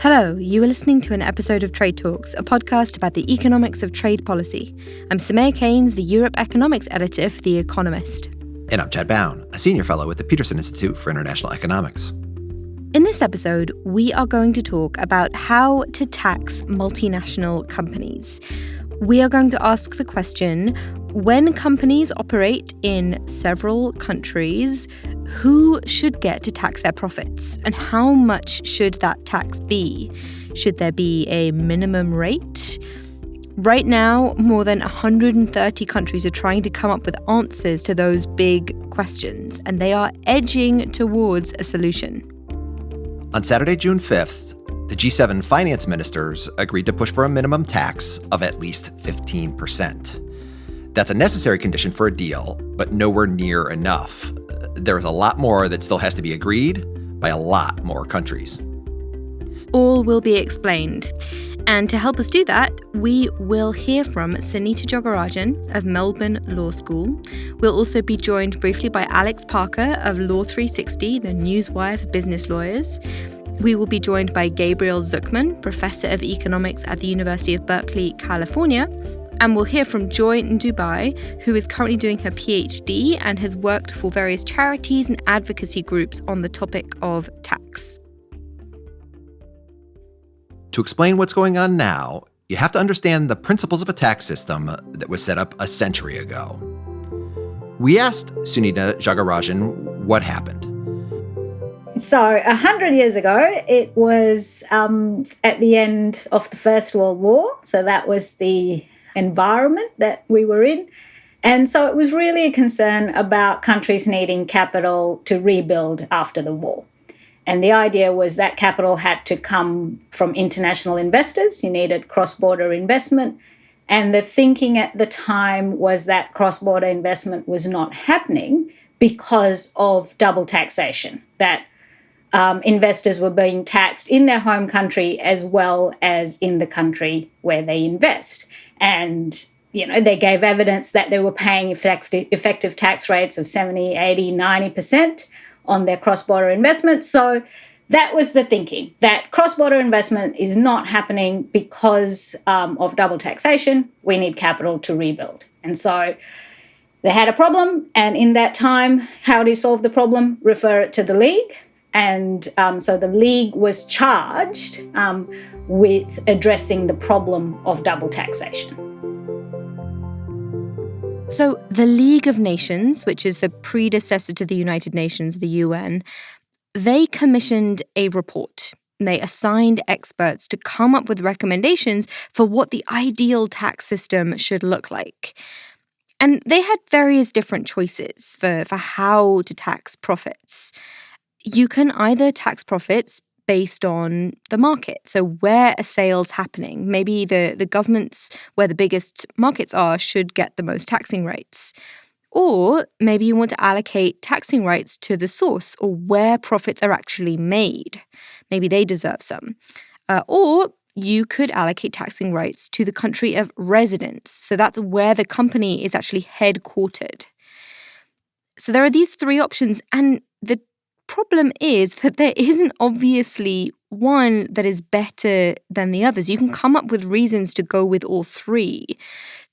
Hello, you are listening to an episode of Trade Talks, a podcast about the economics of trade policy. I'm Samaya Keynes, the Europe economics editor for The Economist. And I'm Chad Bown, a senior fellow at the Peterson Institute for International Economics. In this episode, we are going to talk about how to tax multinational companies. We are going to ask the question, when companies operate in several countries, who should get to tax their profits? And how much should that tax be? Should there be a minimum rate? Right now, more than 130 countries are trying to come up with answers to those big questions, and they are edging towards a solution. On Saturday, June 5th, the G7 finance ministers agreed to push for a minimum tax of at least 15%. That's a necessary condition for a deal, but nowhere near enough. There is a lot more that still has to be agreed by a lot more countries. All will be explained. And to help us do that, we will hear from Sunita Jogarajan of Melbourne Law School. We'll also be joined briefly by Alex Parker of Law 360, the newswire for business lawyers. We will be joined by Gabriel Zuckman, Professor of Economics at the University of Berkeley, California. And we'll hear from Joy in Dubai, who is currently doing her PhD and has worked for various charities and advocacy groups on the topic of tax. To explain what's going on now, you have to understand the principles of a tax system that was set up a century ago. We asked Sunita Jogarajan what happened. So 100 years ago, it was at the end of the First World War. So that was the environment that we were in. And so it was really a concern about countries needing capital to rebuild after the war. And the idea was that capital had to come from international investors. You needed cross-border investment. And the thinking at the time was that cross-border investment was not happening because of double taxation, that investors were being taxed in their home country as well as in the country where they invest. And, they gave evidence that they were paying effective tax rates of 70, 80, 90% on their cross-border investment. So that was the thinking, that cross-border investment is not happening because of double taxation. We need capital to rebuild. And so they had a problem. And in that time, how do you solve the problem? Refer it to the League. And so the League was charged with addressing the problem of double taxation. So the League of Nations, which is the predecessor to the United Nations, the UN, they commissioned a report. They assigned experts to come up with recommendations for what the ideal tax system should look like. And they had various different choices for how to tax profits. You can either tax profits based on the market. So where are sales happening? Maybe the governments where the biggest markets are should get the most taxing rates. Or maybe you want to allocate taxing rights to the source or where profits are actually made. Maybe they deserve some. Or you could allocate taxing rights to the country of residence. So that's where the company is actually headquartered. So there are these three options, and the problem is that there isn't obviously one that is better than the others. You can come up with reasons to go with all three.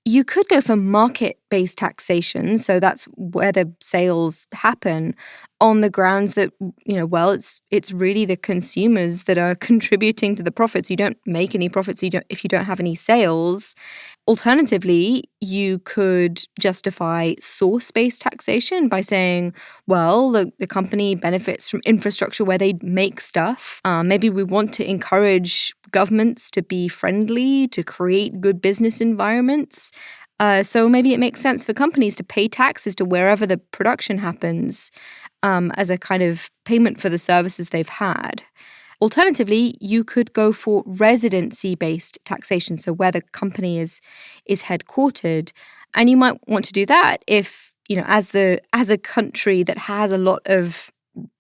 You could go for market-based taxation, so that's where the sales happen, on the grounds that, it's really the consumers that are contributing to the profits. You don't make any profits if you don't have any sales. Alternatively, you could justify source-based taxation by saying, well, the company benefits from infrastructure where they make stuff. Maybe we want to encourage governments to be friendly, to create good business environments. So maybe it makes sense for companies to pay taxes to wherever the production happens as a kind of payment for the services they've had. Alternatively, you could go for residency-based taxation, so where the company is headquartered. And you might want to do that if, as a country that has a lot of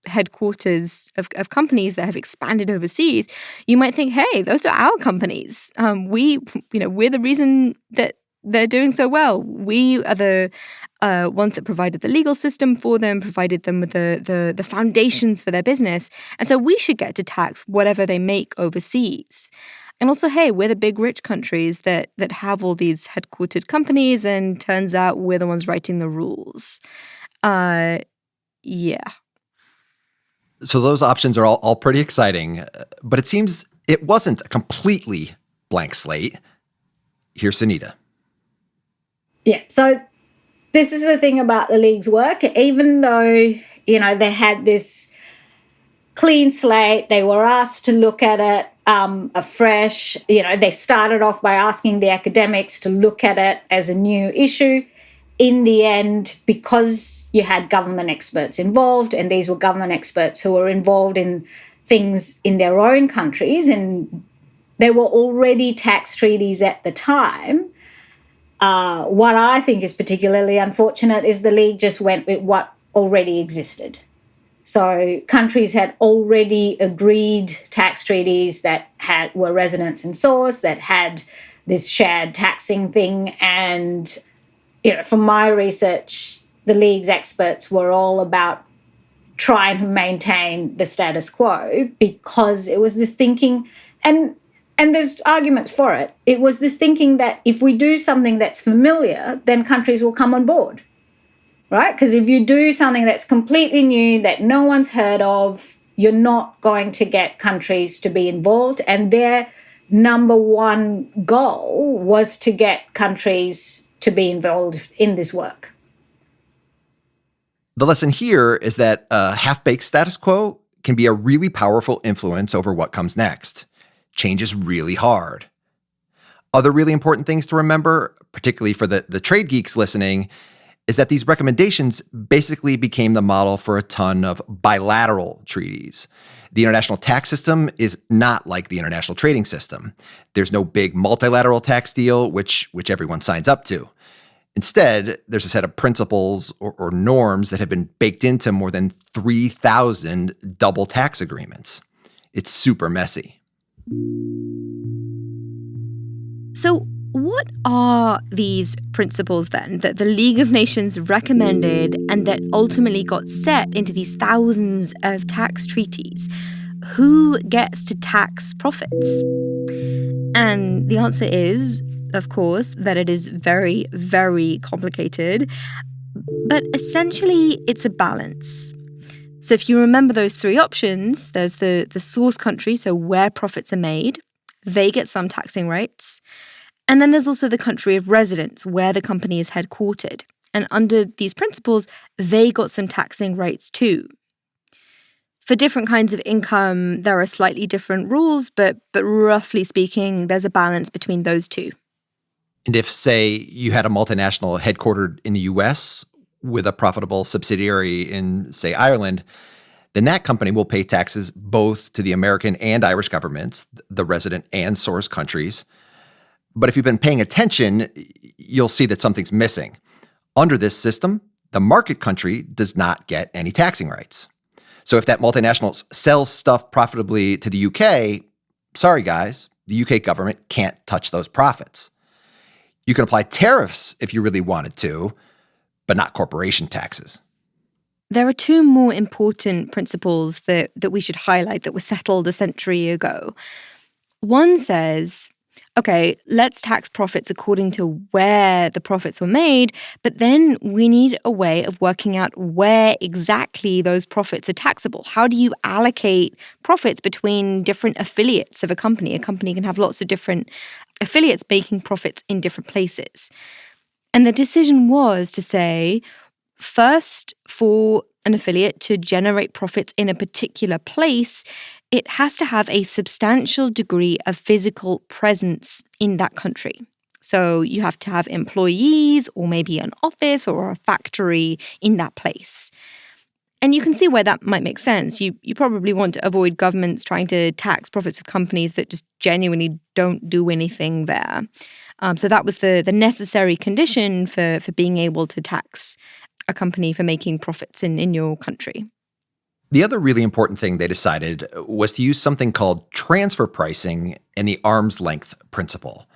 headquarters of companies that have expanded overseas, you might think, hey, those are our companies. We're the reason that they're doing so well. We are the ones that provided the legal system for them, provided them with the foundations for their business. And so we should get to tax whatever they make overseas. And also, hey, we're the big rich countries that have all these headquartered companies, and turns out we're the ones writing the rules. Yeah. So those options are all pretty exciting, but it seems it wasn't a completely blank slate. Here's Sunita. Yeah, so this is the thing about the League's work. Even though, they had this clean slate, they were asked to look at it afresh. They started off by asking the academics to look at it as a new issue. In the end, because you had government experts involved, and these were government experts who were involved in things in their own countries, and there were already tax treaties at the time. What I think is particularly unfortunate is the League just went with what already existed. So countries had already agreed tax treaties that were residence and source, that had this shared taxing thing. And, from my research, the League's experts were all about trying to maintain the status quo, because it was this thinking, and there's arguments for it. It was this thinking that if we do something that's familiar, then countries will come on board, right? Because if you do something that's completely new, that no one's heard of, you're not going to get countries to be involved. And their number one goal was to get countries to be involved in this work. The lesson here is that a half-baked status quo can be a really powerful influence over what comes next. Change is really hard. Other really important things to remember, particularly for the trade geeks listening, is that these recommendations basically became the model for a ton of bilateral treaties. The international tax system is not like the international trading system. There's no big multilateral tax deal, which everyone signs up to. Instead, there's a set of principles or norms that have been baked into more than 3,000 double tax agreements. It's super messy. So what are these principles then that the League of Nations recommended and that ultimately got set into these thousands of tax treaties? Who gets to tax profits? And the answer is, of course, that it is very, very complicated. But essentially, it's a balance. So if you remember those three options, there's the source country, so where profits are made. They get some taxing rates. And then there's also the country of residence, where the company is headquartered. And under these principles, they got some taxing rates too. For different kinds of income, there are slightly different rules, but roughly speaking, there's a balance between those two. And if, say, you had a multinational headquartered in the US with a profitable subsidiary in, say, Ireland, then that company will pay taxes both to the American and Irish governments, the resident and source countries. But if you've been paying attention, you'll see that something's missing. Under this system, the market country does not get any taxing rights. So if that multinational sells stuff profitably to the UK, sorry guys, the UK government can't touch those profits. You can apply tariffs if you really wanted to, but not corporation taxes. There are two more important principles that we should highlight that were settled a century ago. One says, okay, let's tax profits according to where the profits were made, but then we need a way of working out where exactly those profits are taxable. How do you allocate profits between different affiliates of a company? A company can have lots of different affiliates making profits in different places. And the decision was to say, first, for an affiliate to generate profits in a particular place, it has to have a substantial degree of physical presence in that country. So you have to have employees or maybe an office or a factory in that place. And you can see where that might make sense. You probably want to avoid governments trying to tax profits of companies that just genuinely don't do anything there. So that was the necessary condition for being able to tax a company for making profits in your country. The other really important thing they decided was to use something called transfer pricing and the arm's length principle.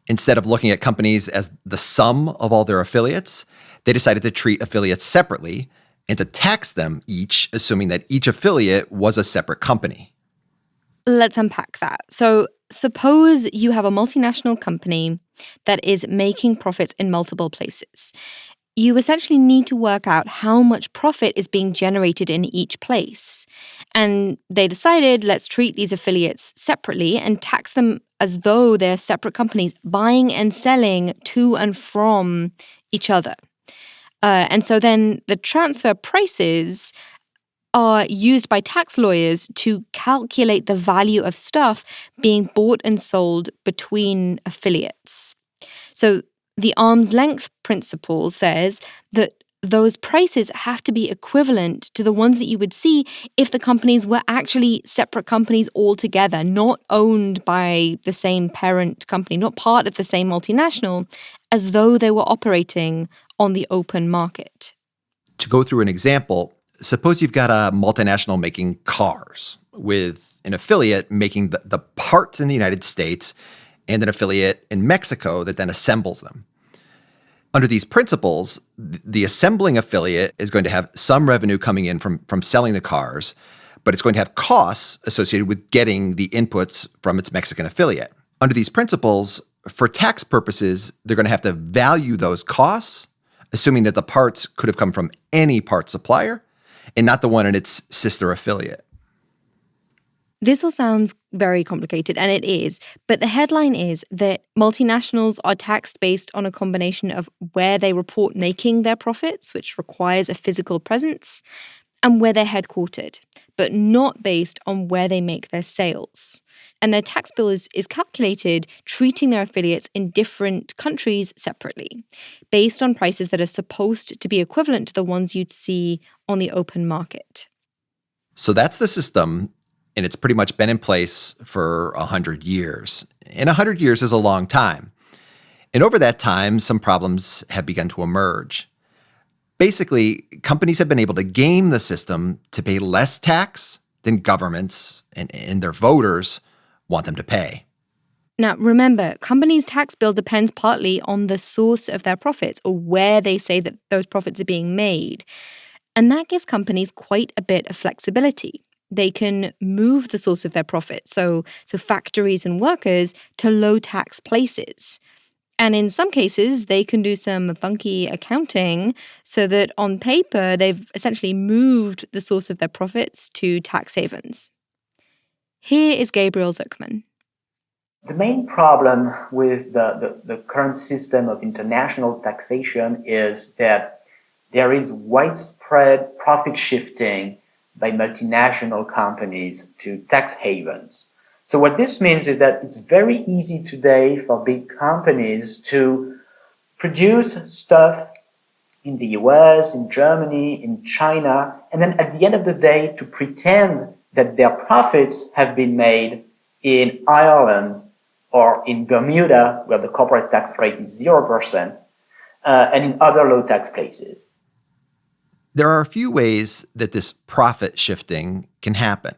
Instead of looking at companies as the sum of all their affiliates, they decided to treat affiliates separately and to tax them each, assuming that each affiliate was a separate company. Let's unpack that. So, suppose you have a multinational company that is making profits in multiple places. You essentially need to work out how much profit is being generated in each place. And they decided, let's treat these affiliates separately and tax them as though they're separate companies buying and selling to and from each other. And so then the transfer prices are used by tax lawyers to calculate the value of stuff being bought and sold between affiliates. So the arm's length principle says that those prices have to be equivalent to the ones that you would see if the companies were actually separate companies altogether, not owned by the same parent company, not part of the same multinational, as though they were operating on the open market. To go through an example, suppose you've got a multinational making cars with an affiliate making the parts in the United States and an affiliate in Mexico that then assembles them. Under these principles, the assembling affiliate is going to have some revenue coming in from selling the cars, but it's going to have costs associated with getting the inputs from its Mexican affiliate. Under these principles, for tax purposes, they're going to have to value those costs, assuming that the parts could have come from any part supplier and not the one in its sister affiliate. This all sounds very complicated, and it is, but the headline is that multinationals are taxed based on a combination of where they report making their profits, which requires a physical presence, and where they're headquartered, but not based on where they make their sales. And their tax bill is calculated treating their affiliates in different countries separately, based on prices that are supposed to be equivalent to the ones you'd see on the open market. So that's the system, and it's pretty much been in place for 100 years. And 100 years is a long time. And over that time, some problems have begun to emerge. Basically, companies have been able to game the system to pay less tax than governments and their voters want them to pay. Now, remember, companies' tax bill depends partly on the source of their profits or where they say that those profits are being made. And that gives companies quite a bit of flexibility. They can move the source of their profit, so factories and workers, to low-tax places. And in some cases, they can do some funky accounting so that on paper, they've essentially moved the source of their profits to tax havens. Here is Gabriel Zuckman. The main problem with the current system of international taxation is that there is widespread profit shifting by multinational companies to tax havens. So what this means is that it's very easy today for big companies to produce stuff in the US, in Germany, in China, and then at the end of the day to pretend that their profits have been made in Ireland or in Bermuda, where the corporate tax rate is 0%, and in other low tax places. There are a few ways that this profit shifting can happen.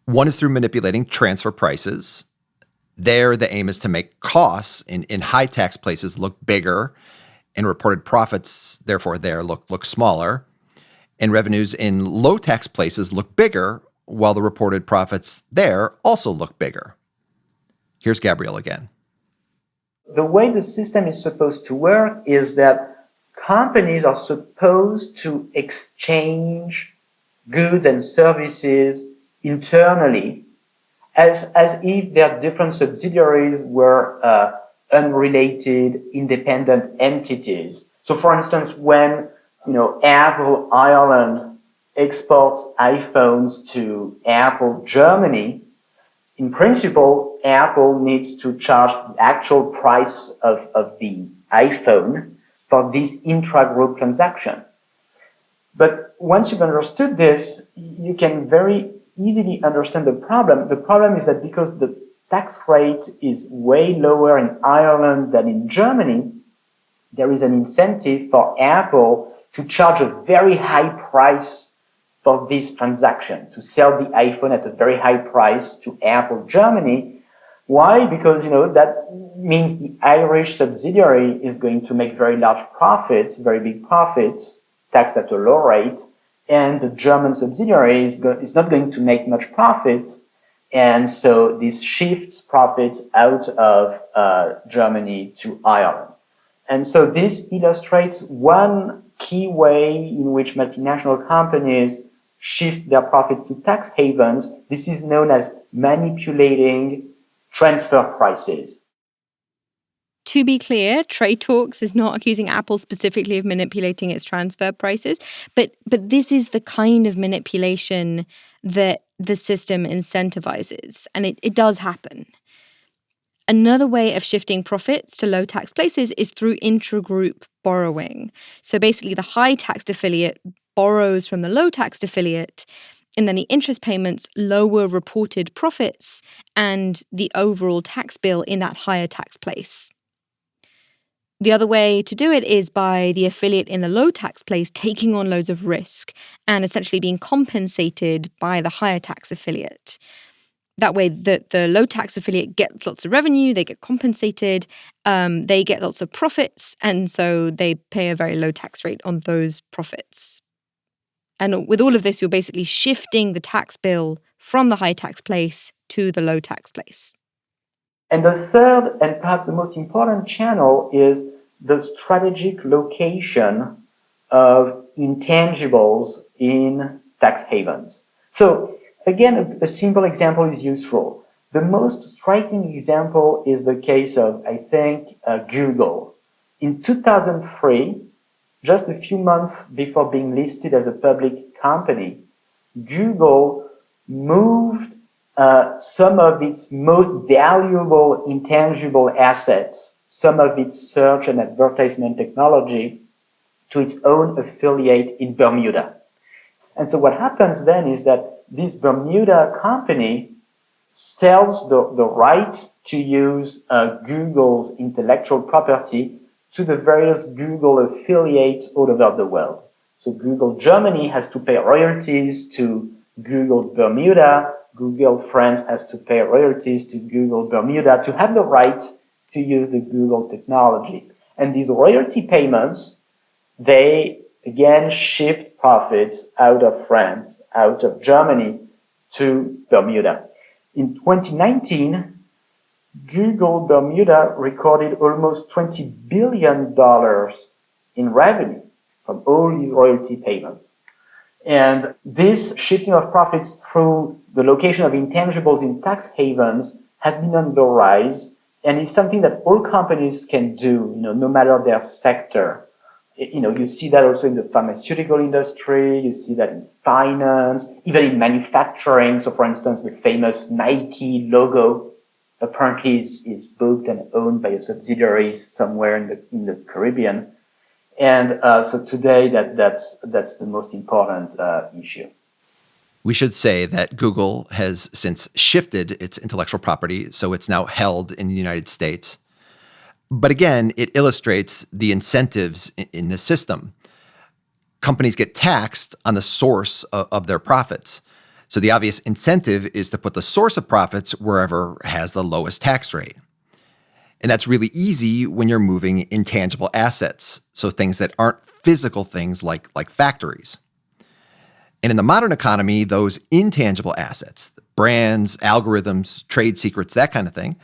One is through manipulating transfer prices. There, the aim is to make costs in high tax places look bigger and reported profits, therefore, there look smaller. And revenues in low tax places look bigger, while the reported profits there also look bigger. Here's Gabriel again. The way the system is supposed to work is that companies are supposed to exchange goods and services internally as if their different subsidiaries were unrelated, independent entities. So for instance, when Apple Ireland exports iPhones to Apple Germany, in principle, Apple needs to charge the actual price of the iPhone for this intra-group transaction. But once you've understood this, you can very easily understand the problem. The problem is that because the tax rate is way lower in Ireland than in Germany, there is an incentive for Apple to charge a very high price for this transaction, to sell the iPhone at a very high price to Apple Germany. Why? Because that means the Irish subsidiary is going to make very large profits, very big profits, taxed at a low rate, and the German subsidiary is not going to make much profits, and so this shifts profits out of Germany to Ireland. And so this illustrates one key way in which multinational companies shift their profits to tax havens. This is known as manipulating transfer prices. To be clear, Trade Talks is not accusing Apple specifically of manipulating its transfer prices, but this is the kind of manipulation that the system incentivizes, and it does happen. Another way of shifting profits to low tax places is through intragroup borrowing. So basically, the high taxed affiliate borrows from the low taxed affiliate, and then the interest payments lower reported profits and the overall tax bill in that higher tax place. The other way to do it is by the affiliate in the low tax place taking on loads of risk and essentially being compensated by the higher tax affiliate. That way, the low tax affiliate gets lots of revenue, they get compensated, they get lots of profits, and so they pay a very low tax rate on those profits. And with all of this, you're basically shifting the tax bill from the high tax place to the low tax place. And the third and perhaps the most important channel is the strategic location of intangibles in tax havens. So again, a simple example is useful. The most striking example is the case of, I think, Google. In 2003, just a few months before being listed as a public company, Google moved some of its most valuable intangible assets, some of its search and advertisement technology, to its own affiliate in Bermuda. And so what happens then is that this Bermuda company sells the right to use Google's intellectual property to the various Google affiliates all over the world. So Google Germany has to pay royalties to Google Bermuda. Google France has to pay royalties to Google Bermuda to have the right to use the Google technology. And these royalty payments, they again shift profits out of France, out of Germany to Bermuda. In 2019, Google Bermuda recorded almost $20 billion in revenue from all these royalty payments. And this shifting of profits through the location of intangibles in tax havens has been on the rise, and is something that all companies can do, no matter their sector. You see that also in the pharmaceutical industry, you see that in finance, even in manufacturing. So for instance, the famous Nike logo apparently is booked and owned by a subsidiary somewhere in the Caribbean. And so today that's the most important issue. We should say that Google has since shifted its intellectual property, so it's now held in the United States. But again, it illustrates the incentives in the system. Companies get taxed on the source of their profits. So the obvious incentive is to put the source of profits wherever has the lowest tax rate. And that's really easy when you're moving intangible assets, so things that aren't physical things like factories. And in the modern economy, those intangible assets, brands, algorithms, trade secrets, that kind of thing,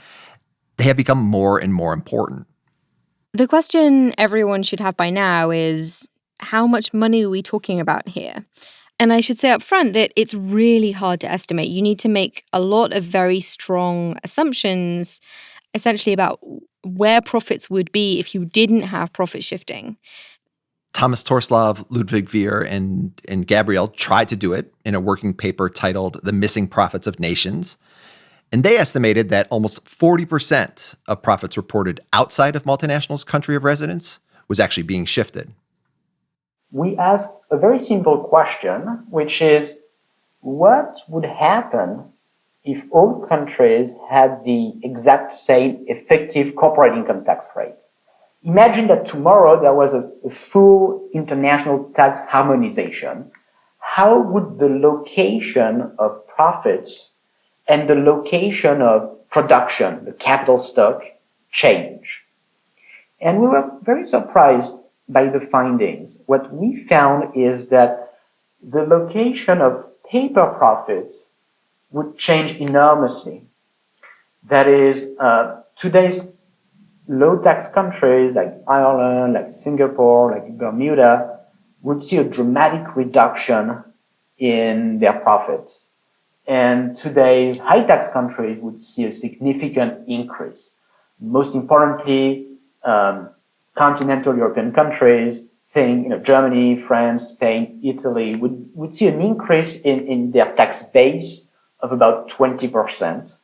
they have become more and more important. The question everyone should have by now is, how much money are we talking about here? And I should say up front that it's really hard to estimate. You need to make a lot of very strong assumptions, essentially about where profits would be if you didn't have profit shifting. Thomas Torslav, Ludwig Veer, and Gabriel tried to do it in a working paper titled The Missing Profits of Nations. And they estimated that almost 40% of profits reported outside of multinationals' country of residence was actually being shifted. We asked a very simple question, which is, what would happen if all countries had the exact same effective corporate income tax rate? Imagine that tomorrow there was a full international tax harmonization. How would the location of profits and the location of production, the capital stock, change. And we were very surprised by the findings. What we found is that the location of paper profits would change enormously. That is, today's low tax countries like Ireland, like Singapore, like Bermuda would see a dramatic reduction in their profits. And today's high tax countries would see a significant increase. Most importantly, continental European countries, think Germany, France, Spain, Italy, would see an increase in their tax base of about 20%.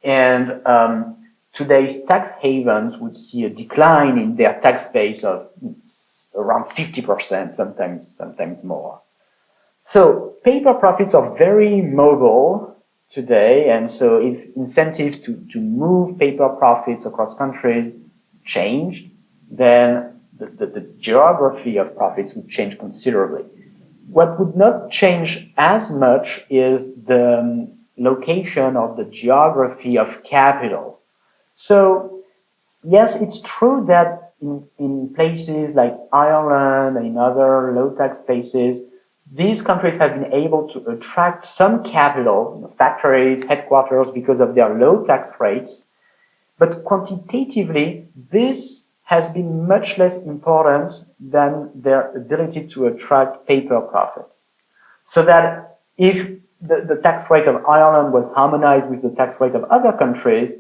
And today's tax havens would see a decline in their tax base of around 50%, sometimes more. So paper profits are very mobile today, and so if incentives to move paper profits across countries changed, then the geography of profits would change considerably. What would not change as much is the location or the geography of capital. So yes, it's true that in places like Ireland and in other low-tax places, these countries have been able to attract some capital, factories, headquarters, because of their low tax rates. But quantitatively, this has been much less important than their ability to attract paper profits. So that if the tax rate of Ireland was harmonized with the tax rate of other countries,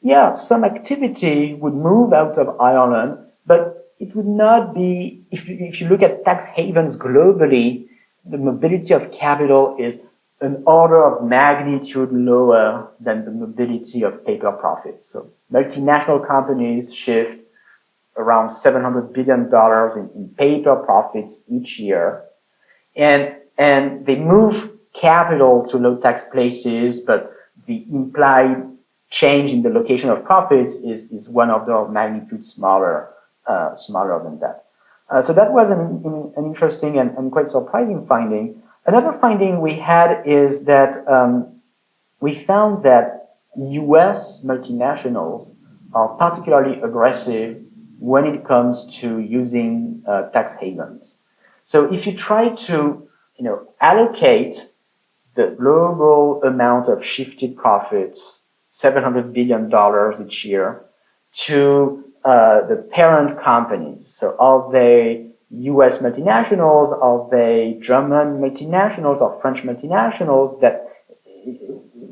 yeah, some activity would move out of Ireland, but it would not be, if you look at tax havens globally, the mobility of capital is an order of magnitude lower than the mobility of paper profits. So multinational companies shift around $700 billion in paper profits each year. And they move capital to low tax places, but the implied change in the location of profits is one order of magnitude smaller than that. So that was an interesting and quite surprising finding. Another finding we had is that we found that US multinationals are particularly aggressive when it comes to using tax havens. So if you try to allocate the global amount of shifted profits, $700 billion each year, to the parent companies. So are they US multinationals, are they German multinationals or French multinationals, that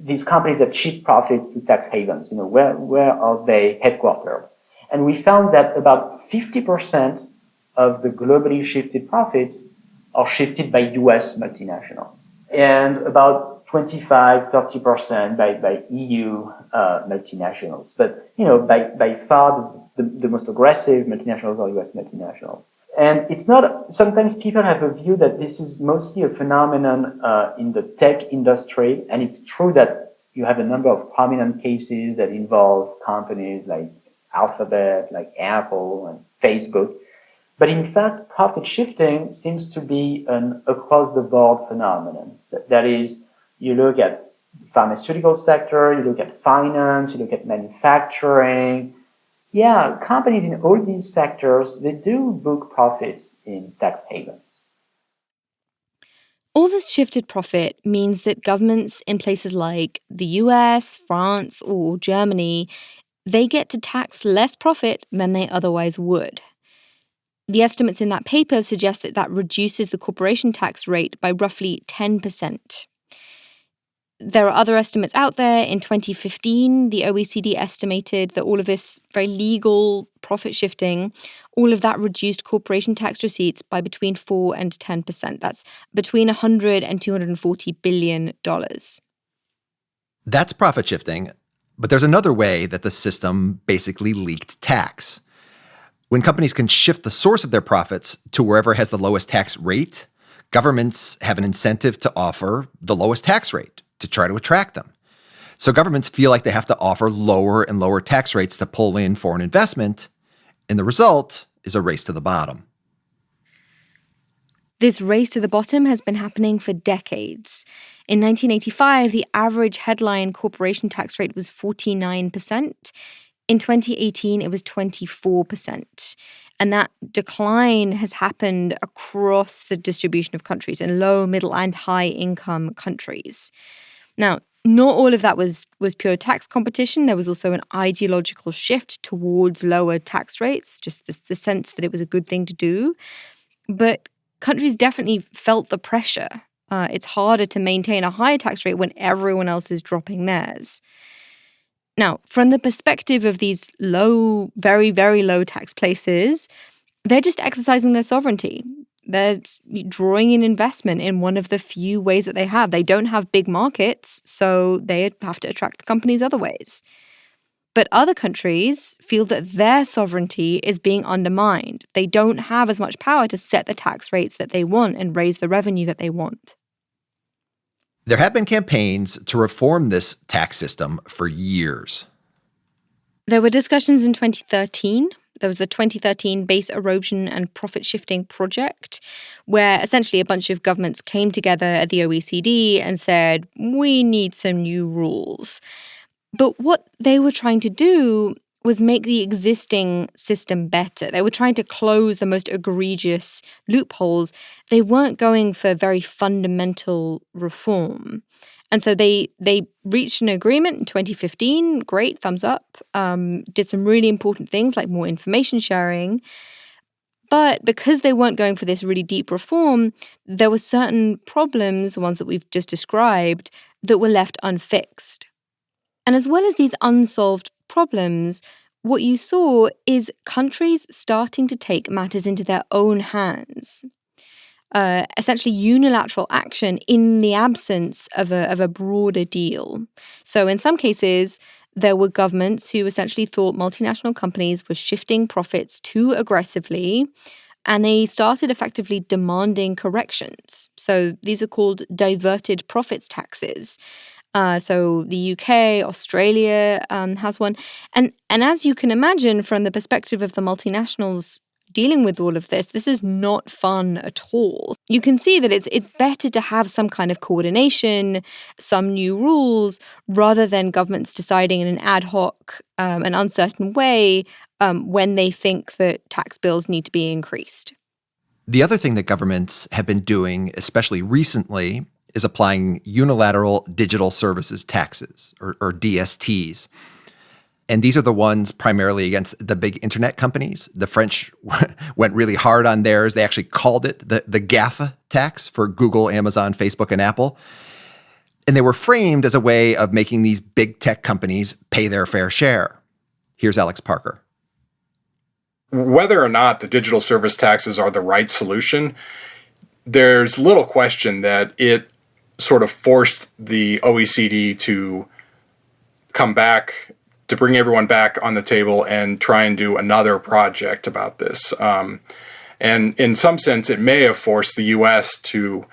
these companies that shift profits to tax havens, where are they headquartered? And we found that about 50% of the globally shifted profits are shifted by US multinationals, and about 25-30% by EU multinationals. But by far the most aggressive multinationals are US multinationals. And it's not, sometimes people have a view that this is mostly a phenomenon in the tech industry, and it's true that you have a number of prominent cases that involve companies like Alphabet, like Apple and Facebook. But in fact, profit shifting seems to be an across-the-board phenomenon. So that is, you look at the pharmaceutical sector, you look at finance, you look at manufacturing. Yeah, companies in all these sectors, they do book profits in tax havens. All this shifted profit means that governments in places like the US, France, or Germany, they get to tax less profit than they otherwise would. The estimates in that paper suggest that that reduces the corporation tax rate by roughly 10%. There are other estimates out there. In 2015, the OECD estimated that all of this very legal profit shifting, all of that reduced corporation tax receipts by between 4 and 10%. That's between $100 and $240 billion. That's profit shifting, but there's another way that the system basically leaked tax. When companies can shift the source of their profits to wherever has the lowest tax rate, governments have an incentive to offer the lowest tax rate to try to attract them. So governments feel like they have to offer lower and lower tax rates to pull in foreign investment, and the result is a race to the bottom. This race to the bottom has been happening for decades. In 1985, the average headline corporation tax rate was 49%. In 2018, it was 24%. And that decline has happened across the distribution of countries in low, middle, and high income countries. Now, not all of that was pure tax competition. There was also an ideological shift towards lower tax rates, just the sense that it was a good thing to do. But countries definitely felt the pressure. It's harder to maintain a higher tax rate when everyone else is dropping theirs. Now, from the perspective of these low, very, very low tax places, they're just exercising their sovereignty. They're drawing in investment in one of the few ways that they have. They don't have big markets, so they have to attract companies other ways. But other countries feel that their sovereignty is being undermined. They don't have as much power to set the tax rates that they want and raise the revenue that they want. There have been campaigns to reform this tax system for years. There were discussions in 2013. There was the 2013 Base Erosion and Profit Shifting Project, where essentially a bunch of governments came together at the OECD and said, we need some new rules. But what they were trying to do was make the existing system better. They were trying to close the most egregious loopholes. They weren't going for very fundamental reform. And so they reached an agreement in 2015, great, thumbs up, did some really important things like more information sharing. But because they weren't going for this really deep reform, there were certain problems, the ones that we've just described, that were left unfixed. And as well as these unsolved problems, what you saw is countries starting to take matters into their own hands. Essentially unilateral action in the absence of a broader deal. So in some cases, there were governments who essentially thought multinational companies were shifting profits too aggressively, and they started effectively demanding corrections. So these are called diverted profits taxes. So the UK, Australia has one. And as you can imagine, from the perspective of the multinationals dealing with all of this is not fun at all. You can see that it's better to have some kind of coordination, some new rules, rather than governments deciding in an ad hoc, an uncertain way when they think that tax bills need to be increased. The other thing that governments have been doing, especially recently, is applying unilateral digital services taxes, or DSTs. And these are the ones primarily against the big internet companies. The French went really hard on theirs. They actually called it the GAFA tax for Google, Amazon, Facebook, and Apple. And they were framed as a way of making these big tech companies pay their fair share. Here's Alex Parker. Whether or not the digital service taxes are the right solution, there's little question that it sort of forced the OECD to come back, to bring everyone back on the table and try and do another project about this. And in some sense, it may have forced the US to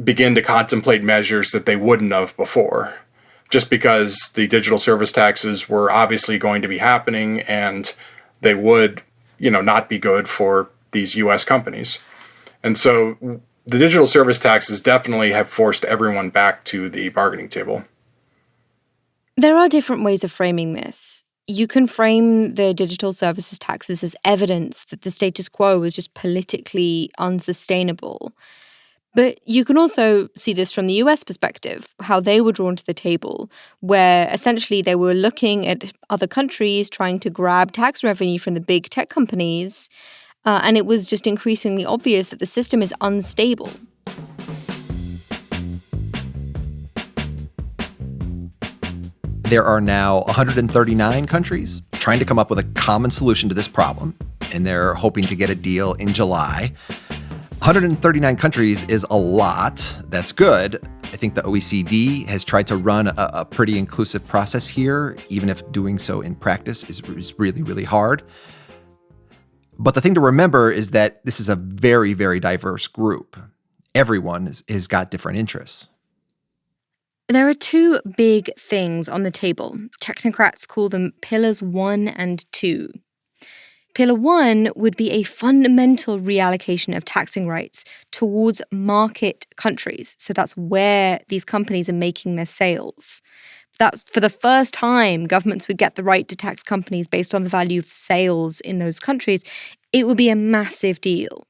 begin to contemplate measures that they wouldn't have before, just because the digital service taxes were obviously going to be happening and they would, not be good for these US companies. And so the digital service taxes definitely have forced everyone back to the bargaining table. There are different ways of framing this. You can frame the digital services taxes as evidence that the status quo was just politically unsustainable. But you can also see this from the US perspective, how they were drawn to the table, where essentially they were looking at other countries trying to grab tax revenue from the big tech companies, and it was just increasingly obvious that the system is unstable. There are now 139 countries trying to come up with a common solution to this problem, and they're hoping to get a deal in July. 139 countries is a lot. That's good. I think the OECD has tried to run a pretty inclusive process here, even if doing so in practice is really, really hard. But the thing to remember is that this is a very, very diverse group. Everyone has got different interests. There are two big things on the table. Technocrats call them Pillars 1 and 2. Pillar 1 would be a fundamental reallocation of taxing rights towards market countries. So that's where these companies are making their sales. That's for the first time governments would get the right to tax companies based on the value of sales in those countries. It would be a massive deal.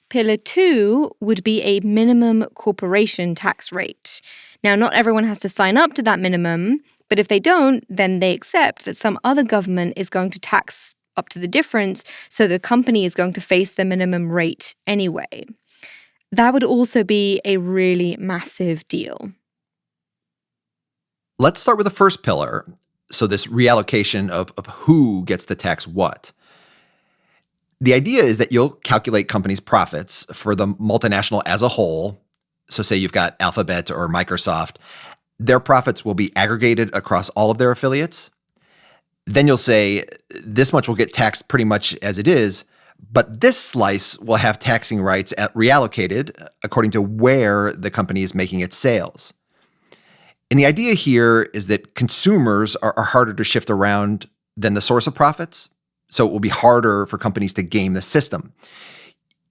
Pillar 2 would be a minimum corporation tax rate. Now, not everyone has to sign up to that minimum, but if they don't, then they accept that some other government is going to tax up to the difference, so the company is going to face the minimum rate anyway. That would also be a really massive deal. Let's start with the first pillar. So this reallocation of who gets to tax what. The idea is that you'll calculate companies' profits for the multinational as a whole. So say you've got Alphabet or Microsoft. Their profits will be aggregated across all of their affiliates. Then you'll say this much will get taxed pretty much as it is, but this slice will have taxing rights reallocated according to where the company is making its sales. And the idea here is that consumers are harder to shift around than the source of profits. So it will be harder for companies to game the system.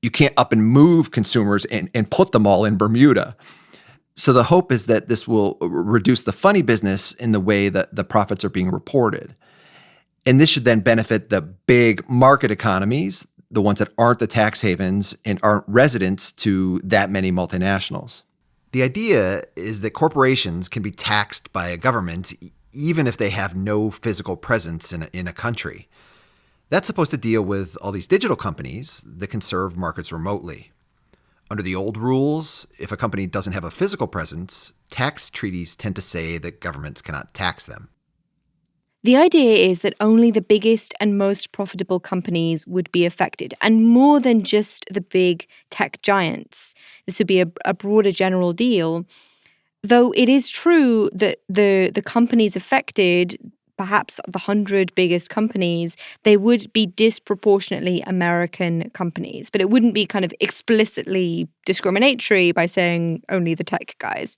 You can't up and move consumers and put them all in Bermuda. So the hope is that this will reduce the funny business in the way that the profits are being reported. And this should then benefit the big market economies, the ones that aren't the tax havens and aren't residents to that many multinationals. The idea is that corporations can be taxed by a government even if they have no physical presence in a country. That's supposed to deal with all these digital companies that can serve markets remotely. Under the old rules, if a company doesn't have a physical presence, tax treaties tend to say that governments cannot tax them. The idea is that only the biggest and most profitable companies would be affected, and more than just the big tech giants. This would be a broader general deal. Though it is true that the companies affected, perhaps the 100 biggest companies, they would be disproportionately American companies. But it wouldn't be kind of explicitly discriminatory by saying only the tech guys.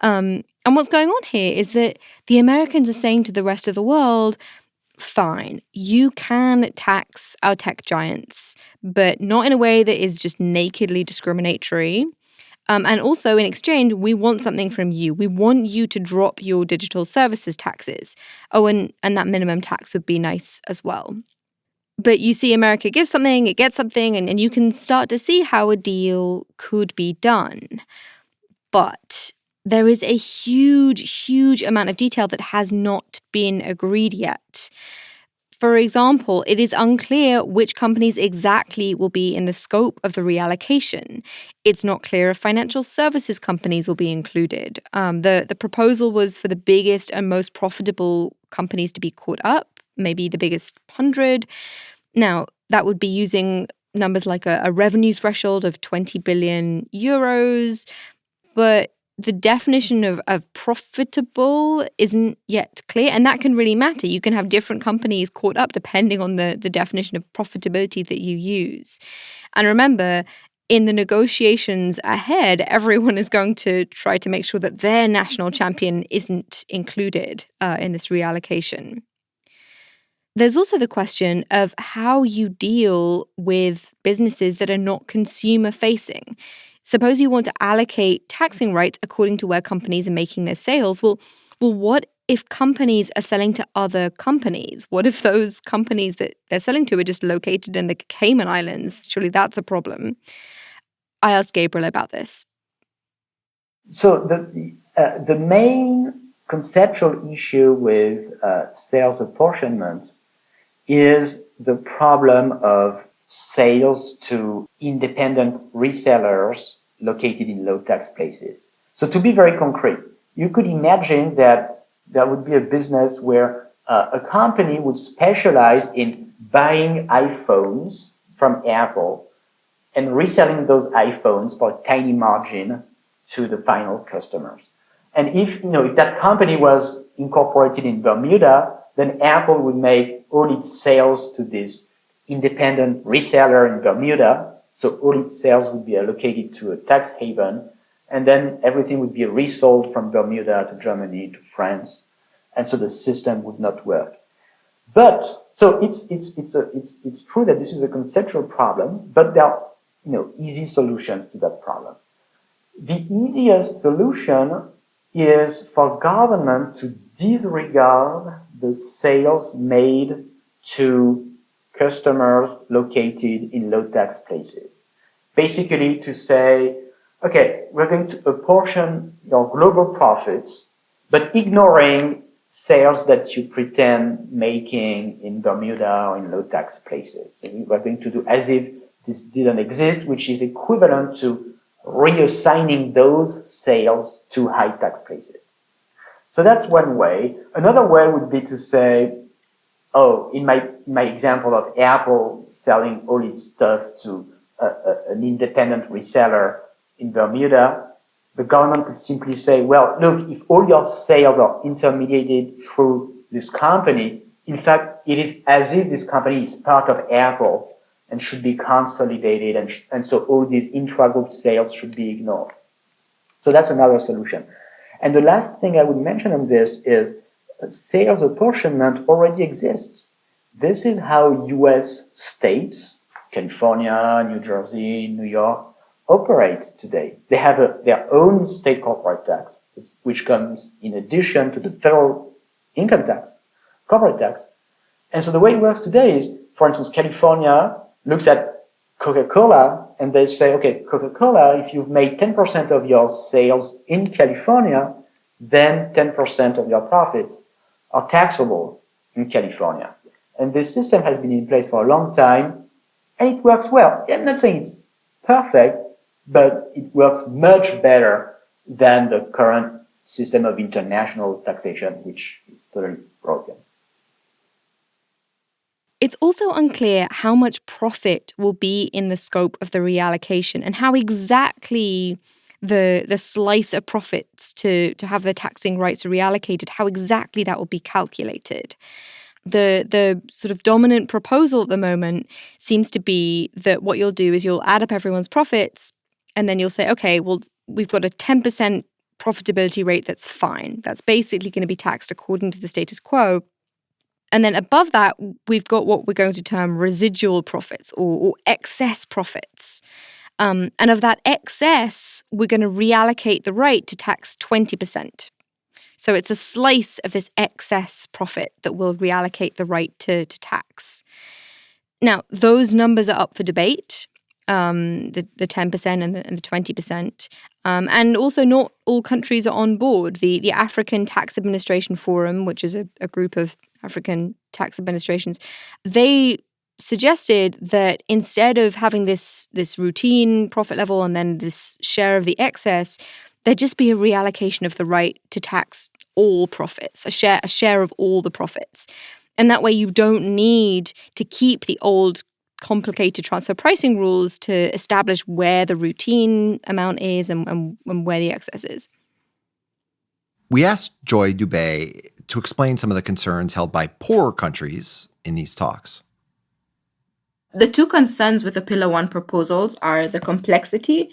And what's going on here is that the Americans are saying to the rest of the world, fine, you can tax our tech giants, but not in a way that is just nakedly discriminatory. And also, in exchange, we want something from you. We want you to drop your digital services taxes. Oh, and that minimum tax would be nice as well. But you see, America gives something, it gets something, and you can start to see how a deal could be done. But there is a huge, huge amount of detail that has not been agreed yet. For example, it is unclear which companies exactly will be in the scope of the reallocation. It's not clear if financial services companies will be included. The proposal was for the biggest and most profitable companies to be caught up, maybe the biggest 100. Now, that would be using numbers like a revenue threshold of 20 billion euros, but the definition of profitable isn't yet clear, and that can really matter. You can have different companies caught up depending on the definition of profitability that you use. And remember, in the negotiations ahead, everyone is going to try to make sure that their national champion isn't included in this reallocation. There's also the question of how you deal with businesses that are not consumer-facing. Suppose you want to allocate taxing rights according to where companies are making their sales. Well, what if companies are selling to other companies? What if those companies that they're selling to are just located in the Cayman Islands? Surely that's a problem. I asked Gabriel about this. So the main conceptual issue with sales apportionment is the problem of sales to independent resellers located in low tax places. So to be very concrete, you could imagine that there would be a business where a company would specialize in buying iPhones from Apple and reselling those iPhones for a tiny margin to the final customers. And if that company was incorporated in Bermuda, then Apple would make all its sales to this independent reseller in Bermuda, so all its sales would be allocated to a tax haven, and then everything would be resold from Bermuda to Germany to France, and so the system would not work. But so it's true that this is a conceptual problem, but there are easy solutions to that problem. The easiest solution is for government to disregard the sales made to customers located in low tax places. Basically to say, okay, we're going to apportion your global profits, but ignoring sales that you pretend making in Bermuda or in low tax places. So we're going to do as if this didn't exist, which is equivalent to reassigning those sales to high tax places. So that's one way. Another way would be to say, oh, in my example of Apple selling all its stuff to an independent reseller in Bermuda, the government could simply say, well, look, if all your sales are intermediated through this company, in fact, it is as if this company is part of Apple and should be consolidated, and so all these intra-group sales should be ignored. So that's another solution. And the last thing I would mention on this is sales apportionment already exists. This is how US states, California, New Jersey, New York, operate today. They have their own state corporate tax, which comes in addition to the federal income tax, corporate tax. And so the way it works today is, for instance, California looks at Coca-Cola and they say, okay, Coca-Cola, if you've made 10% of your sales in California, then 10% of your profits are taxable in California. And this system has been in place for a long time and it works well. I'm not saying it's perfect, but it works much better than the current system of international taxation, which is totally broken. It's also unclear how much profit will be in the scope of the reallocation and how exactly the slice of profits to have the taxing rights reallocated, how exactly that will be calculated. The sort of dominant proposal at the moment seems to be that what you'll do is you'll add up everyone's profits and then you'll say, okay, well, we've got a 10% profitability rate that's fine. That's basically going to be taxed according to the status quo. And then above that, we've got what we're going to term residual profits or excess profits. And of that excess, we're going to reallocate the right to tax 20%. So it's a slice of this excess profit that will reallocate the right to tax. Now, those numbers are up for debate, the 10% and the 20%. And also not all countries are on board. The African Tax Administration Forum, which is a group of African tax administrations, they suggested that instead of having this routine profit level and then this share of the excess, there'd just be a reallocation of the right to tax all profits, a share of all the profits. And that way you don't need to keep the old complicated transfer pricing rules to establish where the routine amount is and where the excess is. We asked Joy Dubé to explain some of the concerns held by poorer countries in these talks. The two concerns with the Pillar 1 proposals are the complexity.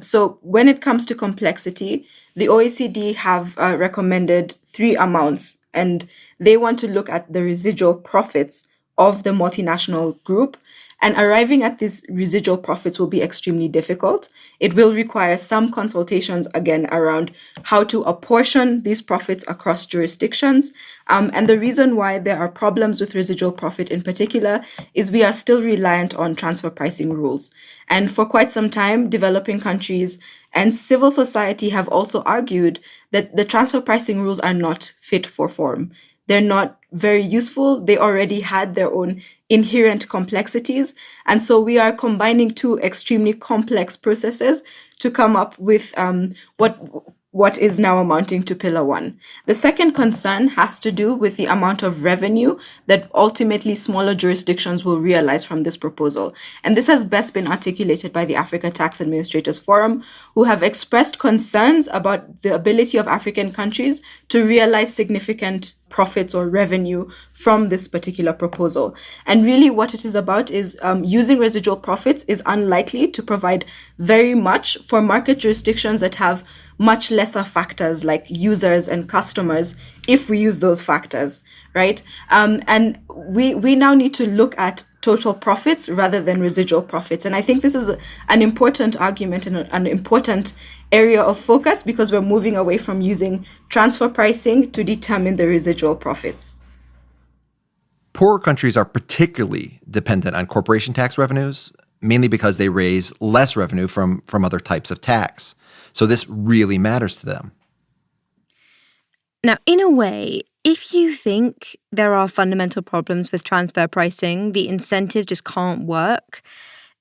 So when it comes to complexity, the OECD have recommended 3 amounts, and they want to look at the residual profits of the multinational group. And arriving at these residual profits will be extremely difficult. It will require some consultations, again, around how to apportion these profits across jurisdictions. And the reason why there are problems with residual profit in particular is we are still reliant on transfer pricing rules. And for quite some time, developing countries and civil society have also argued that the transfer pricing rules are not fit for form. They're not very useful. They already had their own inherent complexities. And so we are combining two extremely complex processes to come up with what is now amounting to Pillar 1. The second concern has to do with the amount of revenue that ultimately smaller jurisdictions will realize from this proposal. And this has best been articulated by the Africa Tax Administrators Forum, who have expressed concerns about the ability of African countries to realize significant profits or revenue from this particular proposal. And really what it is about is using residual profits is unlikely to provide very much for market jurisdictions that have much lesser factors like users and customers if we use those factors, right? And we now need to look at total profits rather than residual profits. And I think this is an important argument and an important area of focus because we're moving away from using transfer pricing to determine the residual profits. Poorer countries are particularly dependent on corporation tax revenues, mainly because they raise less revenue from other types of tax. So this really matters to them. Now, in a way, if you think there are fundamental problems with transfer pricing, the incentive just can't work,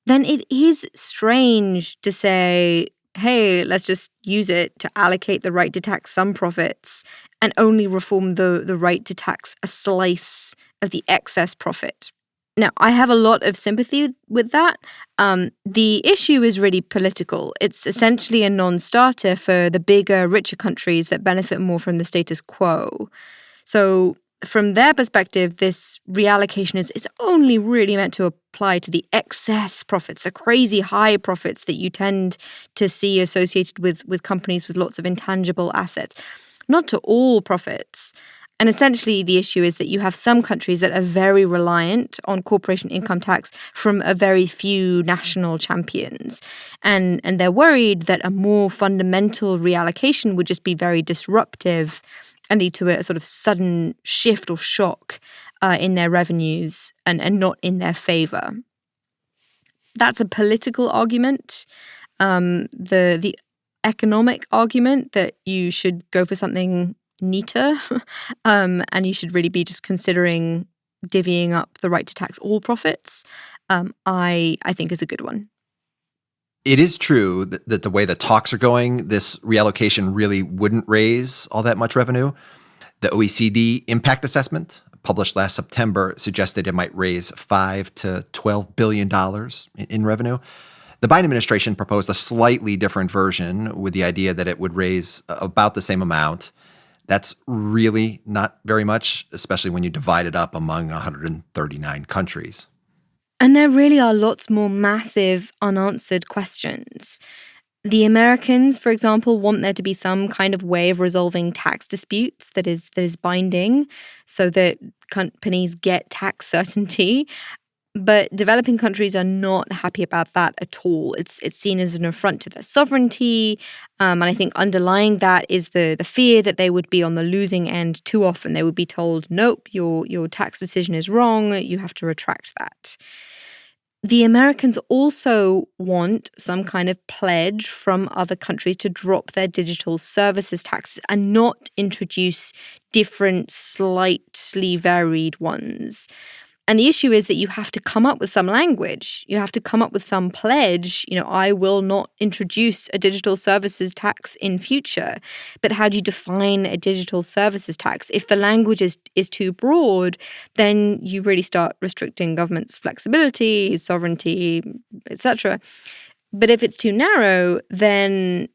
then it is strange to say, hey, let's just use it to allocate the right to tax some profits and only reform the right to tax a slice of the excess profit. Now, I have a lot of sympathy with that. The issue is really political. It's essentially a non-starter for the bigger, richer countries that benefit more from the status quo. So from their perspective, this reallocation is only really meant to apply to the excess profits, the crazy high profits that you tend to see associated with companies with lots of intangible assets, not to all profits. And essentially, the issue is that you have some countries that are very reliant on corporation income tax from a very few national champions. And they're worried that a more fundamental reallocation would just be very disruptive and lead to a sort of sudden shift or shock in their revenues and not in their favor. That's a political argument. The economic argument that you should go for something neater and you should really be just considering divvying up the right to tax all profits, I think is a good one. It is true that the way the talks are going, this reallocation really wouldn't raise all that much revenue. The OECD impact assessment published last September suggested it might raise $5 to $12 billion in revenue. The Biden administration proposed a slightly different version with the idea that it would raise about the same amount. That's really not very much, especially when you divide it up among 139 countries. And there really are lots more massive unanswered questions. The Americans, for example, want there to be some kind of way of resolving tax disputes that is binding so that companies get tax certainty. But developing countries are not happy about that at all. It's seen as an affront to their sovereignty. And I think underlying that is the fear that they would be on the losing end too often. They would be told, nope, your tax decision is wrong. You have to retract that. The Americans also want some kind of pledge from other countries to drop their digital services taxes and not introduce different, slightly varied ones. And the issue is that you have to come up with some language. You have to come up with some pledge. I will not introduce a digital services tax in future. But how do you define a digital services tax? If the language is too broad, then you really start restricting government's flexibility, sovereignty, etc. But if it's too narrow, then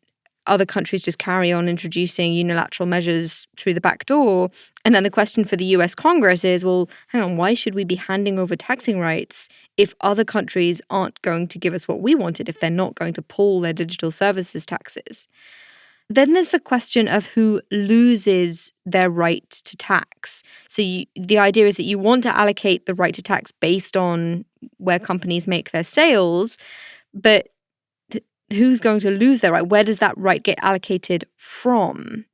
other countries just carry on introducing unilateral measures through the back door. And then the question for the US Congress is, well, hang on, why should we be handing over taxing rights if other countries aren't going to give us what we wanted, if they're not going to pull their digital services taxes? Then there's the question of who loses their right to tax. So the idea is that you want to allocate the right to tax based on where companies make their sales, but who's going to lose their right? Where does that right get allocated from?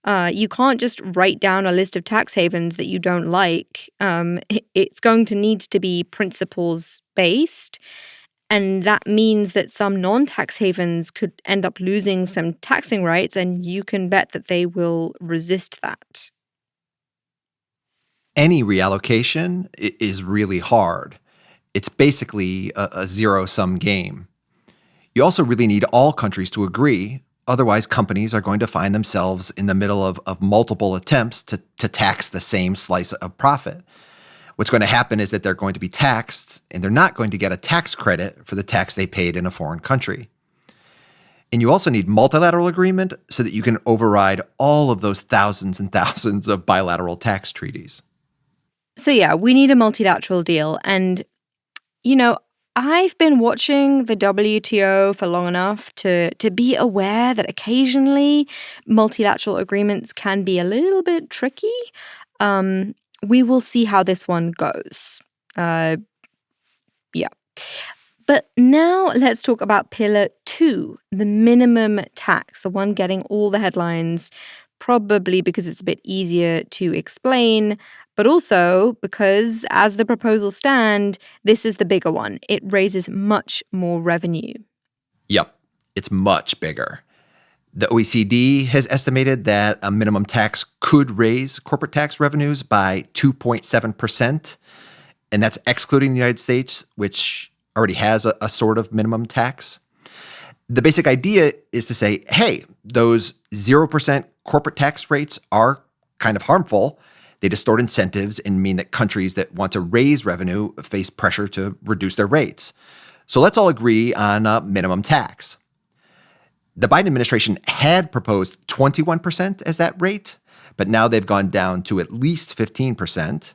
You can't just write down a list of tax havens that you don't like. It's going to need to be principles-based. And that means that some non-tax havens could end up losing some taxing rights, and you can bet that they will resist that. Any reallocation is really hard. It's basically a zero-sum game. You also really need all countries to agree. Otherwise, companies are going to find themselves in the middle of multiple attempts to tax the same slice of profit. What's going to happen is that they're going to be taxed, and they're not going to get a tax credit for the tax they paid in a foreign country. And you also need multilateral agreement so that you can override all of those thousands and thousands of bilateral tax treaties. So yeah, we need a multilateral deal. And, I've been watching the WTO for long enough to be aware that occasionally multilateral agreements can be a little bit tricky. We will see how this one goes. Yeah. But now let's talk about Pillar 2, the minimum tax, the one getting all the headlines, probably because it's a bit easier to explain, but also because, as the proposals stand, this is the bigger one. It raises much more revenue. Yep, it's much bigger. The OECD has estimated that a minimum tax could raise corporate tax revenues by 2.7%, and that's excluding the United States, which already has a sort of minimum tax. The basic idea is to say, hey, those 0% corporate tax rates are kind of harmful. They distort incentives and mean that countries that want to raise revenue face pressure to reduce their rates. So let's all agree on a minimum tax. The Biden administration had proposed 21% as that rate, but now they've gone down to at least 15%.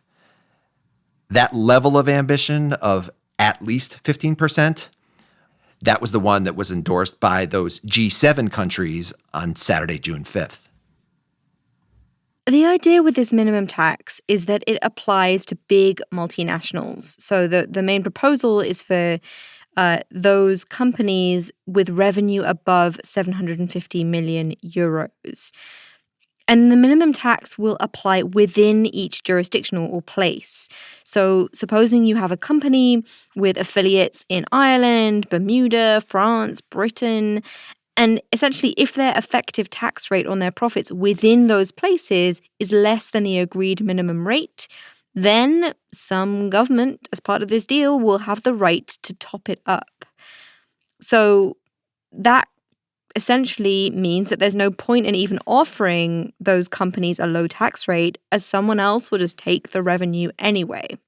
That level of ambition of at least 15%, that was the one that was endorsed by those G7 countries on Saturday, June 5th. The idea with this minimum tax is that it applies to big multinationals. So the main proposal is for those companies with revenue above 750 million euros. And the minimum tax will apply within each jurisdiction or place. So supposing you have a company with affiliates in Ireland, Bermuda, France, Britain, and essentially if their effective tax rate on their profits within those places is less than the agreed minimum rate, then some government, as part of this deal, will have the right to top it up. So that essentially means that there's no point in even offering those companies a low tax rate, as someone else will just take the revenue anyway.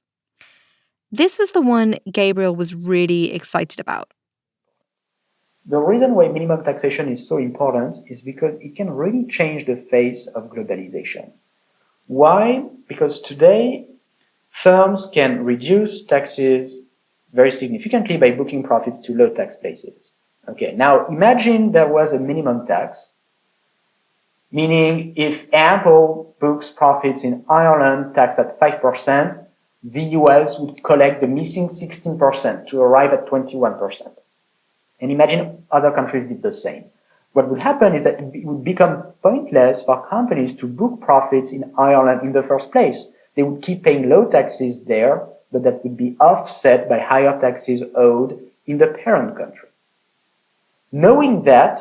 This was the one Gabriel was really excited about. The reason why minimum taxation is so important is because it can really change the face of globalization. Why? Because today, firms can reduce taxes very significantly by booking profits to low tax places. Okay, now imagine there was a minimum tax, meaning if Apple books profits in Ireland taxed at 5%, the US would collect the missing 16% to arrive at 21%. And imagine other countries did the same. What would happen is that it would become pointless for companies to book profits in Ireland in the first place. They would keep paying low taxes there, but that would be offset by higher taxes owed in the parent country. Knowing that,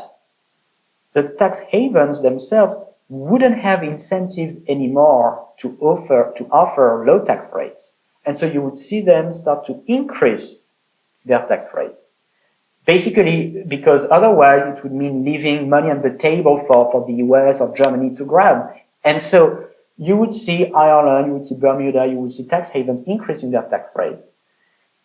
the tax havens themselves wouldn't have incentives anymore to offer low tax rates. And so you would see them start to increase their tax rate. Basically, because otherwise it would mean leaving money on the table for the US or Germany to grab. And so you would see Ireland, you would see Bermuda, you would see tax havens increasing their tax rate.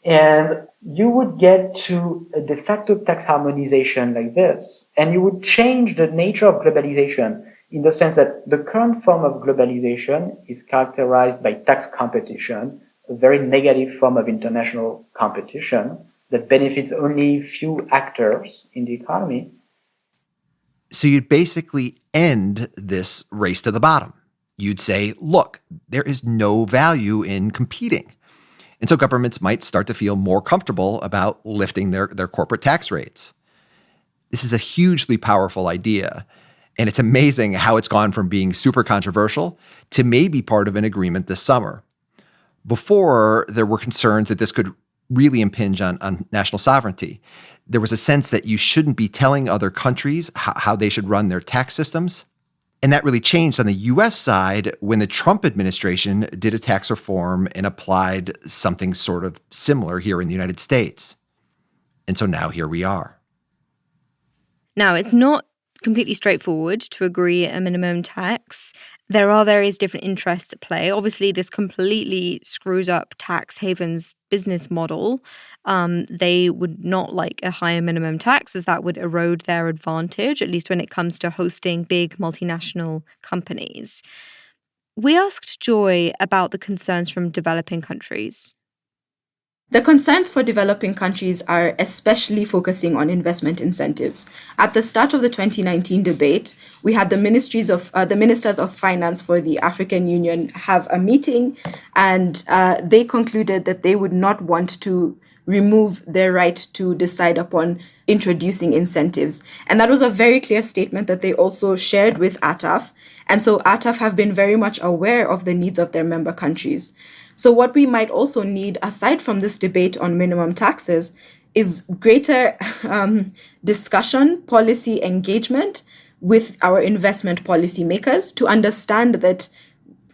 And you would get to a de facto tax harmonization like this. And you would change the nature of globalization in the sense that the current form of globalization is characterized by tax competition, a very negative form of international competition that benefits only few actors in the economy. So you'd basically end this race to the bottom. You'd say, look, there is no value in competing. And so governments might start to feel more comfortable about lifting their corporate tax rates. This is a hugely powerful idea. And it's amazing how it's gone from being super controversial to maybe part of an agreement this summer. Before, there were concerns that this could really impinge on national sovereignty. There was a sense that you shouldn't be telling other countries how they should run their tax systems. And that really changed on the US side when the Trump administration did a tax reform and applied something sort of similar here in the United States. And so now here we are. Now, it's not completely straightforward to agree a minimum tax. There are various different interests at play. Obviously, this completely screws up tax havens' business model. They would not like a higher minimum tax, as that would erode their advantage, at least when it comes to hosting big multinational companies. We asked Joy about the concerns from developing countries. The concerns for developing countries are especially focusing on investment incentives. At the start of the 2019 debate, we had the ministers of finance for the African Union have a meeting, and they concluded that they would not want to remove their right to decide upon introducing incentives. And that was a very clear statement that they also shared with ATAF. And so ATAF have been very much aware of the needs of their member countries. So what we might also need, aside from this debate on minimum taxes, is greater discussion, policy engagement with our investment policymakers to understand that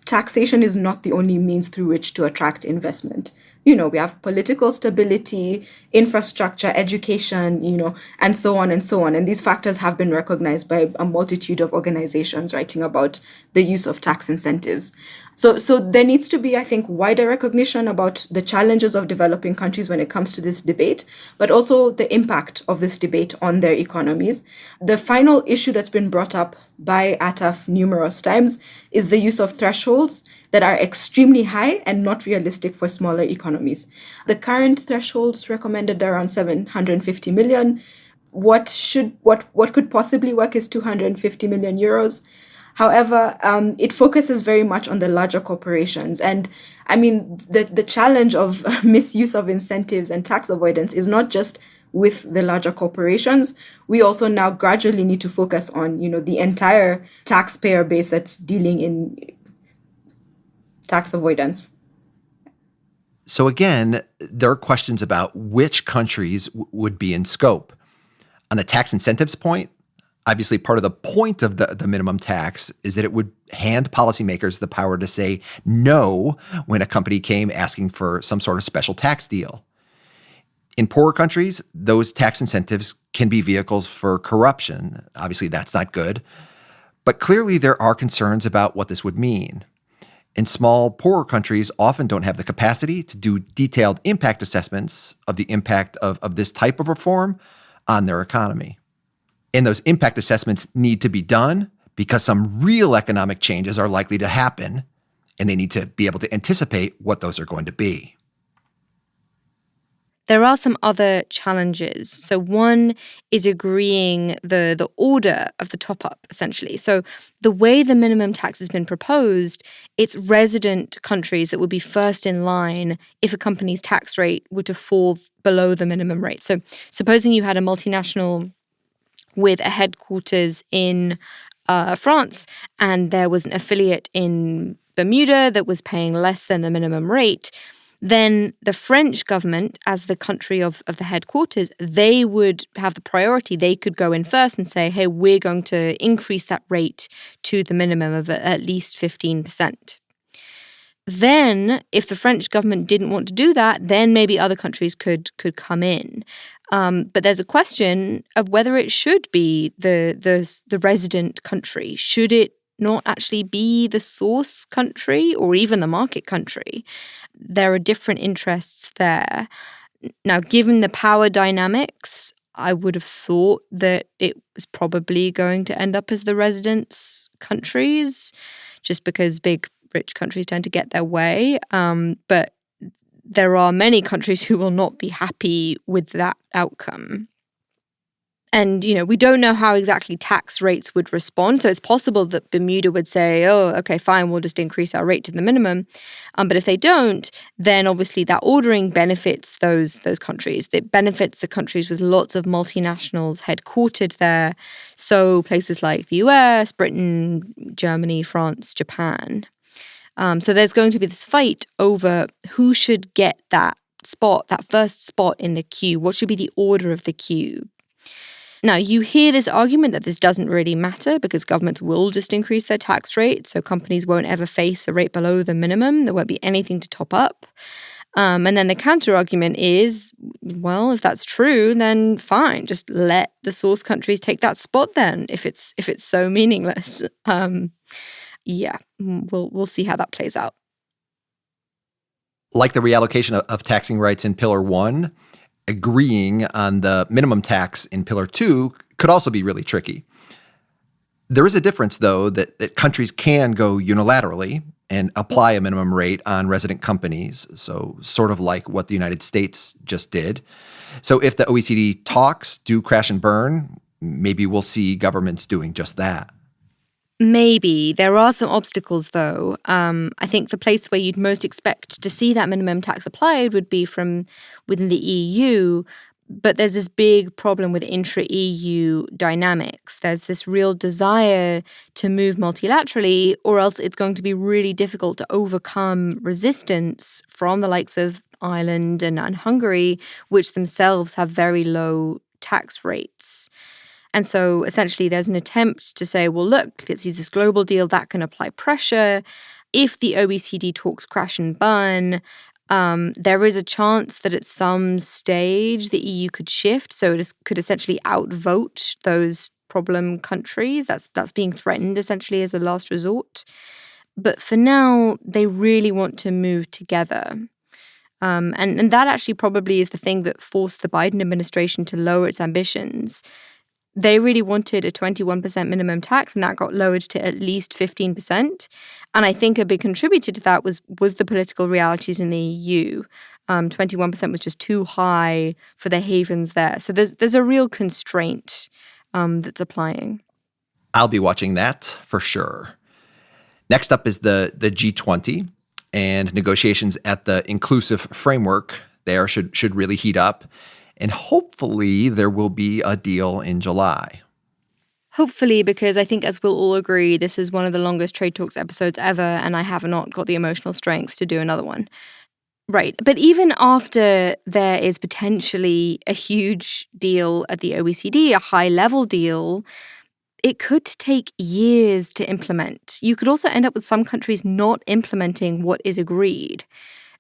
taxation is not the only means through which to attract investment. We have political stability, infrastructure, education, and so on and so on. And these factors have been recognized by a multitude of organizations writing about the use of tax incentives. So there needs to be, I think, wider recognition about the challenges of developing countries when it comes to this debate, but also the impact of this debate on their economies. The final issue that's been brought up by ATAF numerous times is the use of thresholds that are extremely high and not realistic for smaller economies. The current thresholds recommended around 750 million. What could possibly work is 250 million euros. However, it focuses very much on the larger corporations. And I mean, the challenge of misuse of incentives and tax avoidance is not just with the larger corporations. We also now gradually need to focus on, the entire taxpayer base that's dealing in tax avoidance. So again, there are questions about which countries would be in scope. On the tax incentives point, obviously part of the point of the minimum tax is that it would hand policymakers the power to say no when a company came asking for some sort of special tax deal. In poorer countries, those tax incentives can be vehicles for corruption. Obviously, that's not good. But clearly, there are concerns about what this would mean. And small, poorer countries often don't have the capacity to do detailed impact assessments of the impact of this type of reform on their economy. And those impact assessments need to be done because some real economic changes are likely to happen, and they need to be able to anticipate what those are going to be. There are some other challenges. So one is agreeing the order of the top-up, essentially. So the way the minimum tax has been proposed, it's resident countries that would be first in line if a company's tax rate were to fall below the minimum rate. So supposing you had a multinational with a headquarters in France and there was an affiliate in Bermuda that was paying less than the minimum rate, then the French government, as the country of the headquarters, they would have the priority. They could go in first and say, hey, we're going to increase that rate to the minimum of at least 15%. Then, if the French government didn't want to do that, then maybe other countries could come in. But there's a question of whether it should be the resident country. Should it not actually be the source country or even the market country? There are different interests there. Now, given the power dynamics, I would have thought that it was probably going to end up as the residents' countries, just because big, rich countries tend to get their way. But there are many countries who will not be happy with that outcome. And, we don't know how exactly tax rates would respond. So it's possible that Bermuda would say, oh, okay, fine, we'll just increase our rate to the minimum. But if they don't, then obviously that ordering benefits those countries. It benefits the countries with lots of multinationals headquartered there. So places like the US, Britain, Germany, France, Japan. So there's going to be this fight over who should get that first spot in the queue. What should be the order of the queue? Now, you hear this argument that this doesn't really matter because governments will just increase their tax rate, so companies won't ever face a rate below the minimum. There won't be anything to top up. And then the counter-argument is, well, if that's true, then fine, just let the source countries take that spot then, if it's so meaningless. We'll see how that plays out. Like the reallocation of taxing rights in Pillar 1, agreeing on the minimum tax in Pillar 2 could also be really tricky. There is a difference, though, that countries can go unilaterally, and apply a minimum rate on resident companies, so sort of like what the United States just did. So if the OECD talks do crash and burn, maybe we'll see governments doing just that. Maybe. There are some obstacles, though. I think the place where you'd most expect to see that minimum tax applied would be from within the EU. But there's this big problem with intra-EU dynamics. There's this real desire to move multilaterally, or else it's going to be really difficult to overcome resistance from the likes of Ireland and Hungary, which themselves have very low tax rates. And so essentially there's an attempt to say, well, look, let's use this global deal that can apply pressure. If the OECD talks crash and burn, there is a chance that at some stage the EU could shift, so it could essentially outvote those problem countries. That's being threatened essentially as a last resort. But for now, they really want to move together. And that actually probably is the thing that forced the Biden administration to lower its ambitions. They really wanted a 21% minimum tax, and that got lowered to at least 15%. And I think a big contributor to that was the political realities in the EU. 21% was just too high for the havens there. So there's a real constraint that's applying. I'll be watching that for sure. Next up is the G20, and negotiations at the inclusive framework there should really heat up. And hopefully there will be a deal in July. Hopefully, because I think, as we'll all agree, this is one of the longest trade talks episodes ever, and I have not got the emotional strength to do another one. Right. But even after there is potentially a huge deal at the OECD, a high-level deal, it could take years to implement. You could also end up with some countries not implementing what is agreed.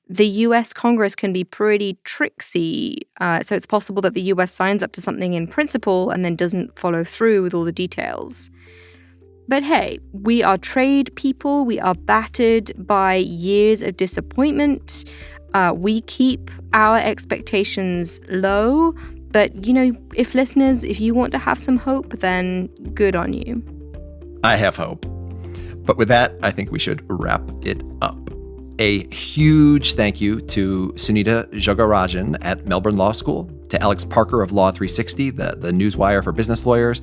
The US Congress can be pretty tricksy, so it's possible that the US signs up to something in principle and then doesn't follow through with all the details. But hey, we are trade people. We are battered by years of disappointment. We keep our expectations low. But, if you want to have some hope, then good on you. I have hope. But with that, I think we should wrap it up. A huge thank you to Sunita Jogarajan at Melbourne Law School, to Alex Parker of Law 360, the newswire for business lawyers,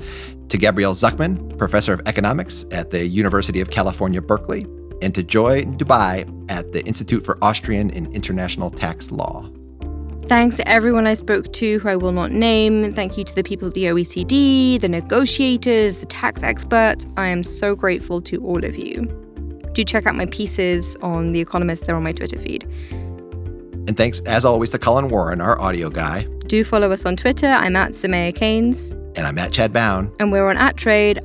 to Gabrielle Zuckman, professor of economics at the University of California, Berkeley, and to Joy Dubai at the Institute for Austrian and International Tax Law. Thanks to everyone I spoke to who I will not name. Thank you to the people at the OECD, the negotiators, the tax experts. I am so grateful to all of you. Do check out my pieces on The Economist. They're on my Twitter feed. And thanks, as always, to Colin Warren, our audio guy. Do follow us on Twitter. I'm at Samaya Keynes. And I'm at Chad Bown. And we're on @trade__talks.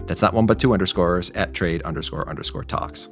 That's not one but two underscores, @trade__talks.